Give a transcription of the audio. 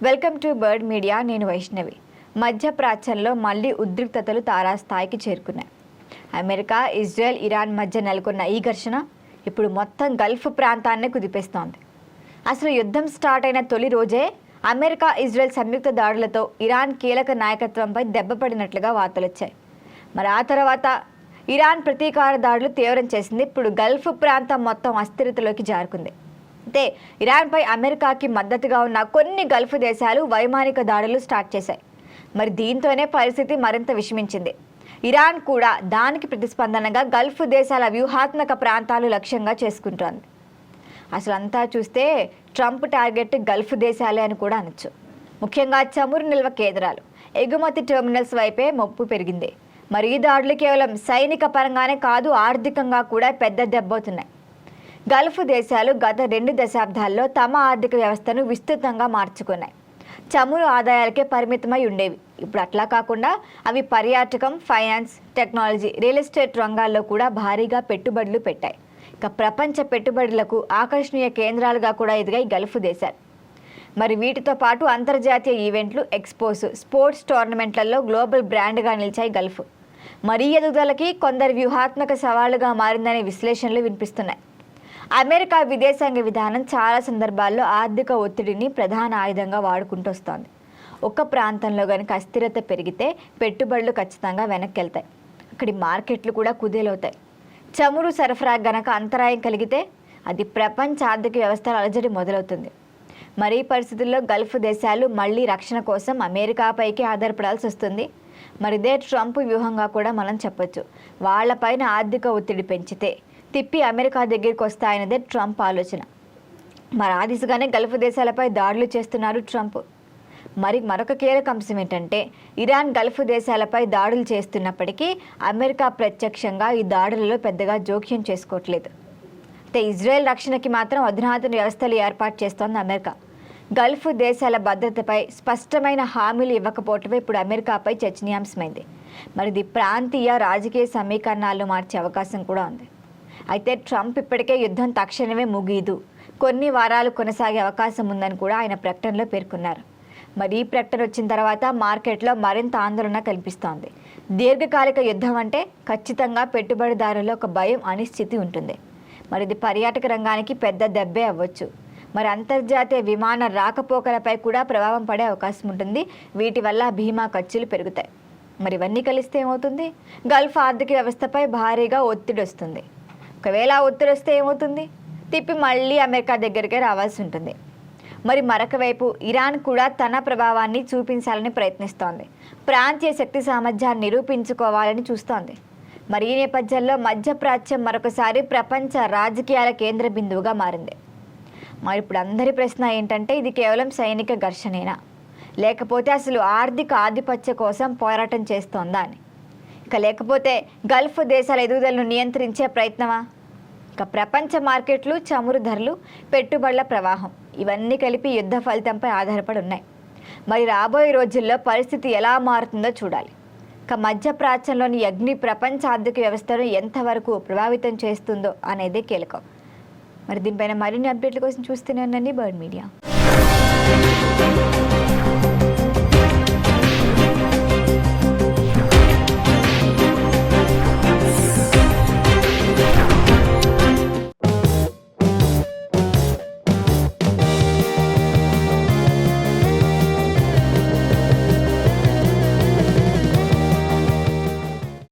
Welcome to bird media. నేను వైష్ణవి. మధ్యప్రాచ్యంలో మళ్లీ ఉద్రిక్తతలు తారాస్థాయికి చేరుకున్నాయి. అమెరికా, ఇజ్రాయెల్, ఇరాన్ మధ్య నెలకొన్న ఈ ఘర్షణ ఇప్పుడు మొత్తం గల్ఫ్ ప్రాంతాన్నే కుదిపేస్తోంది. అసలు యుద్ధం స్టార్ట్ అయిన తొలి రోజే అమెరికా, ఇజ్రాయెల్ సంయుక్త దాడులతో ఇరాన్ కీలక నాయకత్వంపై దెబ్బపడినట్లుగా వార్తలొచ్చాయి. మరి ఆ తర్వాత ఇరాన్ ప్రతీకార దాడులు తీవ్రం చేసింది. ఇప్పుడు గల్ఫ్ ప్రాంతం మొత్తం అస్థిరతలోకి జారుకుంది. అయితే ఇరాన్పై అమెరికాకి మద్దతుగా ఉన్న కొన్ని గల్ఫ్ దేశాలు వైమానిక దాడులు స్టార్ట్ చేశాయి. మరి దీంతోనే పరిస్థితి మరింత విషమించింది. ఇరాన్ కూడా దానికి ప్రతిస్పందనగా గల్ఫ్ దేశాల వ్యూహాత్మక ప్రాంతాలు లక్ష్యంగా చేసుకుంటోంది. అసలు అంతా చూస్తే ట్రంప్ టార్గెట్ గల్ఫ్ దేశాలే అని కూడా అనొచ్చు. ముఖ్యంగా చమురు నిల్వ కేంద్రాలు, ఎగుమతి టెర్మినల్స్ వైపే మొప్పు పెరిగింది. మరి ఈ దాడులు కేవలం సైనిక పరంగానే కాదు, ఆర్థికంగా కూడా పెద్ద దెబ్బవుతున్నాయి. గల్ఫ్ దేశాలు గత 2 దశాబ్దాల్లో తమ ఆర్థిక వ్యవస్థను విస్తృతంగా మార్చుకున్నాయి. చమురు ఆదాయాలకే పరిమితమై ఉండేవి. ఇప్పుడు అట్లా కాకుండా అవి పర్యాటకం, ఫైనాన్స్, టెక్నాలజీ, రియల్ ఎస్టేట్ రంగాల్లో కూడా భారీగా పెట్టుబడులు పెట్టాయి. ఇక ప్రపంచ పెట్టుబడులకు ఆకర్షణీయ కేంద్రాలుగా కూడా ఎదిగాయి గల్ఫ్ దేశాలు. మరి వీటితో పాటు అంతర్జాతీయ ఈవెంట్లు, ఎక్స్పోస్, స్పోర్ట్స్ టోర్నమెంట్లలో గ్లోబల్ బ్రాండ్గా నిలిచాయి గల్ఫ్. మరీ ఎదుగుదలకి కొందరు వ్యూహాత్మక సవాళ్లుగా మారిందనే విశ్లేషణలు వినిపిస్తున్నాయి. అమెరికా విదేశాంగ విధానం చాలా సందర్భాల్లో ఆర్థిక ఒత్తిడిని ప్రధాన ఆయుధంగా వాడుకుంటూ వస్తోంది. ఒక ప్రాంతంలో కనుక అస్థిరత పెరిగితే పెట్టుబడులు ఖచ్చితంగా వెనక్కి వెళ్తాయి. అక్కడి మార్కెట్లు కూడా కుదేలవుతాయి. చమురు సరఫరా గనక అంతరాయం కలిగితే అది ప్రపంచ ఆర్థిక వ్యవస్థల అలజడి మొదలవుతుంది. మరి ఈ పరిస్థితుల్లో గల్ఫ్ దేశాలు మళ్లీ రక్షణ కోసం అమెరికాపైకి ఆధారపడాల్సి వస్తుంది. మరి ఇదే ట్రంప్ వ్యూహంగా కూడా మనం చెప్పొచ్చు. వాళ్లపైన ఆర్థిక ఒత్తిడి పెంచితే తిప్పి అమెరికా దగ్గరికి వస్తాయన్నదే ట్రంప్ ఆలోచన. మరి ఆ దిశగానే గల్ఫ్ దేశాలపై దాడులు చేస్తున్నారు ట్రంప్. మరి మరొక కీలక అంశం ఏంటంటే ఇరాన్ గల్ఫ్ దేశాలపై దాడులు చేస్తున్నప్పటికీ అమెరికా ప్రత్యక్షంగా ఈ దాడులలో పెద్దగా జోక్యం చేసుకోవట్లేదు. అయితే ఇజ్రాయెల్ రక్షణకి మాత్రం అధునాతన వ్యవస్థలు ఏర్పాటు చేస్తోంది అమెరికా. గల్ఫ్ దేశాల భద్రతపై స్పష్టమైన హామీలు ఇవ్వకపోవటమే ఇప్పుడు అమెరికాపై చర్చనీయాంశమైంది. మరి ఇది ప్రాంతీయ రాజకీయ సమీకరణాలు మార్చే అవకాశం కూడా ఉంది. అయితే ట్రంప్ ఇప్పటికే యుద్ధం తక్షణమే ముగియదు, కొన్ని వారాలు కొనసాగే అవకాశం ఉందని కూడా ఆయన ప్రకటనలో పేర్కొన్నారు. మరి ఈ ప్రకటన వచ్చిన తర్వాత మార్కెట్లో మరింత ఆందోళన కనిపిస్తోంది. దీర్ఘకాలిక యుద్ధం అంటే ఖచ్చితంగా పెట్టుబడిదారుల్లో ఒక భయం, అనిశ్చితి ఉంటుంది. మరి ఇది పర్యాటక రంగానికి పెద్ద దెబ్బే అవ్వచ్చు. మరి అంతర్జాతీయ విమాన రాకపోకలపై కూడా ప్రభావం పడే అవకాశం ఉంటుంది. వీటి వల్ల బీమా ఖర్చులు పెరుగుతాయి. మరి ఇవన్నీ కలిస్తే ఏమవుతుంది? గల్ఫ్ ఆర్థిక వ్యవస్థపై భారీగా ఒత్తిడి వస్తుంది. ఒకవేళ ఒత్తిడి వస్తే ఏమవుతుంది? తిప్పి మళ్ళీ అమెరికా దగ్గరికే రావాల్సి ఉంటుంది. మరి మరొక వైపు ఇరాన్ కూడా తన ప్రభావాన్ని చూపించాలని ప్రయత్నిస్తోంది. ప్రాంతీయ శక్తి సామర్థ్యాన్ని నిరూపించుకోవాలని చూస్తోంది. మరి ఈ నేపథ్యంలో మధ్యప్రాచ్యం మరొకసారి ప్రపంచ రాజకీయాల కేంద్ర బిందువుగా మారింది. మరి ఇప్పుడు అందరి ప్రశ్న ఏంటంటే ఇది కేవలం సైనిక ఘర్షణేనా, లేకపోతే అసలు ఆర్థిక ఆధిపత్య కోసం పోరాటం చేస్తోందా అని. ఇక లేకపోతే గల్ఫ్ దేశాల ఎదుగుదలను నియంత్రించే ప్రయత్నమా? ఇక ప్రపంచ మార్కెట్లు, చమురు ధరలు, పెట్టుబడుల ప్రవాహం ఇవన్నీ కలిపి యుద్ధ ఫలితంపై ఆధారపడి ఉన్నాయి. మరి రాబోయే రోజుల్లో పరిస్థితి ఎలా మారుతుందో చూడాలి. ఇక మధ్యప్రాచ్యంలోని అగ్ని ప్రపంచ ఆర్థిక వ్యవస్థను ఎంతవరకు ప్రభావితం చేస్తుందో అనేది కీలకం. మరి దీనిపైన మరిన్ని అప్డేట్ల కోసం చూస్తూనే ఉండండి బర్డ్ మీడియా.